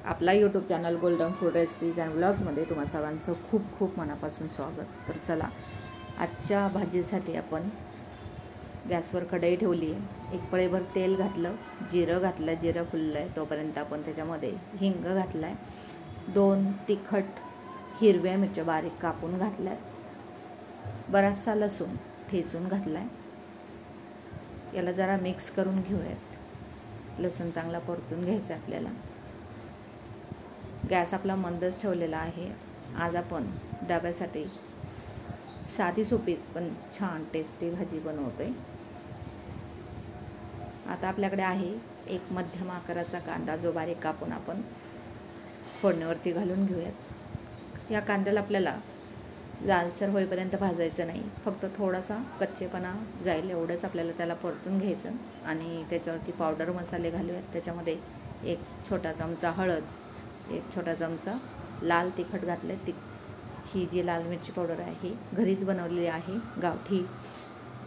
आपला YouTube channel golden food recipes and व्लॉग्समध्ये तुम्हा सर्वांचं खूप खूप मनापासून स्वागत। तर चला, आजच्या भाजीसाठी आपण गॅसवर कढई ठेवली आहे, एक पळीभर तेल घातलं, जिरं घातलं, जिरं फुललं आहे तोपर्यंत आपण त्याच्यामध्ये हिंग घातला आहे, 2 तिखट हिरव्या मिरच्या बारीक कापून घातल्या, बराचसा लसूण ठेचून घातला आहे। याला जरा मिक्स करून घेऊयात। लसूण चांगला परतून घ्यायचा आपल्याला। गॅस आपला मंदच ठेवलेला आहे। आज आपण डब्यासाठी साधी सोपीच पण छान टेस्टी भाजी बनवतोय। आता आपल्याकडे आहे एक मध्यम आकाराचा कांदा, जो बारीक कापून आपण फोडणीवरती घालून घेऊयात। या कांद्याला आपल्याला लालसर होईपर्यंत भाजायचं नाही, फक्त थोडासा कच्चेपणा जाईल एवढंच आपल्याला त्याला परतून घ्यायचं। आणि त्याच्यावरती पावडर मसाले घालूयात। त्याच्यामध्ये 1 छोटा चमचा हळद, 1 छोटा चमचा लाल तिखट घातले। ही जी लाल मिरची पावडर आहे ही घरीच बनवलेली आहे, गावठी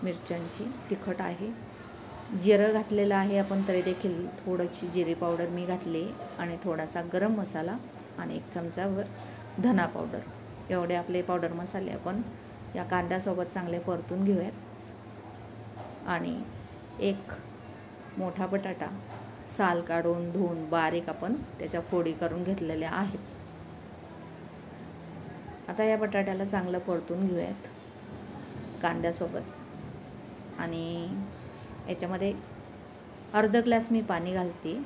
मिरच्यांची तिखट आहे। जिरं घातलेलं आहे आपण, तरी देखील थोडीशी जिरी पावडर मी घातली आणि थोडासा गरम मसाला आणि 1 चमचावर धना पावडर, एवढे आपले पावडर मसाले आपण या कांद्यासोबत चांगले परतून घेऊयात। आणि 1 मोठा बटाटा साल काढून धुवून बारीक आपण त्याच्या फोडी करून घेतलेल्या आहेत। आता या बटाट्याला चांगलं परतून घेऊयात कांद्यासोबत। आणि याच्यामध्ये अर्धा ग्लास मी पाणी घालते।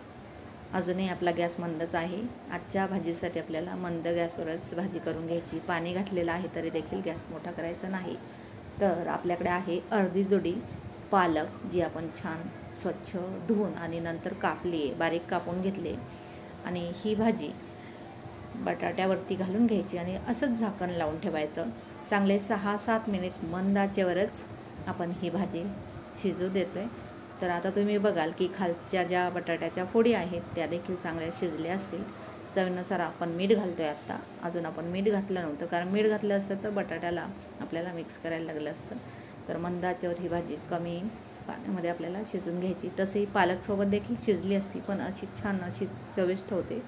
अजूनही आपला गॅस मंदच आहे। आजच्या भाजीसाठी आपल्याला मंद गॅसवरच भाजी करून घ्यायची। पाणी घातलेलं आहे तरी देखील गॅस मोठा करायचा नाही। तर आपल्याकडे आहे अर्धी जोडी पालक, जी आपण छान स्वच्छ धुवून आणि नंतर कापली आहे, बारीक कापून घेतले। आणि ही भाजी बटाट्यावरती घालून घ्यायची आणि असंच झाकण लावून ठेवायचं। चांगले 6-7 मिनिट मंद आचेवरच आपण ही भाजी शिजू देतोय। तर आता तुम्ही बघाल की खालच्या ज्या बटाट्याच्या फोडी आहेत त्या देखील चांगल्या शिजल्या असतील। चवीनुसार आपण मीठ घालतोय। आत्ता अजून आपण मीठ घातलं नव्हतं, कारण मीठ घातलं असतं तर बटाट्याला आपल्याला मिक्स करायला लागलं असतं। तर मंद आचेवर ही भाजी कमी पाण्यामध्ये आपल्याला शिजून घ्यायची। तसेही पालकसोबत देखील शिजली असती, पण अशी छान अशी चविष्ट होते।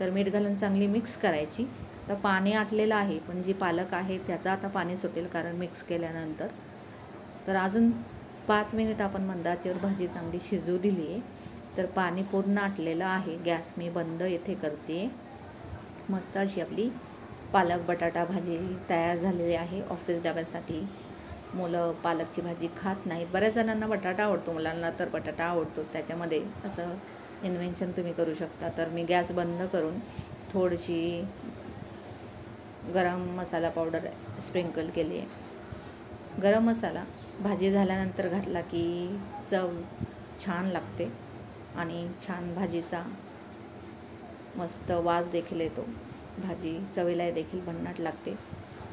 तर मीठ घालून चांगली मिक्स करायची। तर पाणी आटलेलं आहे, पण जी पालक आहे त्याचं आता पाणी सुटेल, कारण मिक्स केल्यानंतर। तर अजून 5 मिनिट आपण मंद आचेवर भाजी चांगली शिजू दिली आहे। तर पाणी पूर्ण आटलेलं आहे। गॅस मी बंद येथे करते। मस्त अशी आपली पालक बटाटा भाजी तयार झालेली आहे ऑफिस डब्यासाठी। मुलं पालकची भाजी खात नाहीत, बऱ्याच जणांना बटाटा आवडतो, मुलांना तर बटाटा आवडतो। त्याच्यामध्ये असं इन्व्हेन्शन तुम्ही करू शकता। तर मी गॅस बंद करून थोडीशी गरम मसाला पावडर स्प्रिंकल केली आहे। गरम मसाला भाजी झाल्यानंतर घातला की चव छान लागते आणि छान भाजीचा मस्त वास देखील येतो, भाजी चवीला देखील भन्नाट लागते।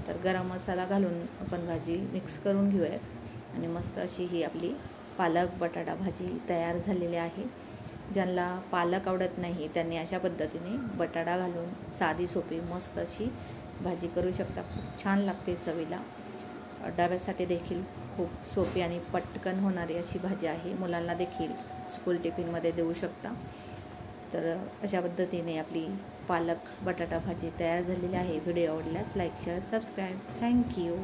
तर गरम मसाला घालून आपण भाजी मिक्स करून घेऊयात आणि मस्त अशी ही आपली पालक बटाटा भाजी तयार झालेली आहे। ज्यांना पालक आवडत नाही त्यांनी अशा पद्धतीने बटाटा घालून साधी सोपी मस्त अशी भाजी करू शकता। खूप छान लागते चवीला। डब्यासाठी देखील खूप सोपी आणि पटकन होणारी अशी भाजी आहे। मुलांना देखील स्कूल टिफिनमध्ये देऊ शकता। तर अशा पद्धतीने आपली पालक बटाटा भाजी तयार झालेली आहे। व्हिडिओ आवडल्यास लाईक, शेअर, सबस्क्राईब। थँक्यू।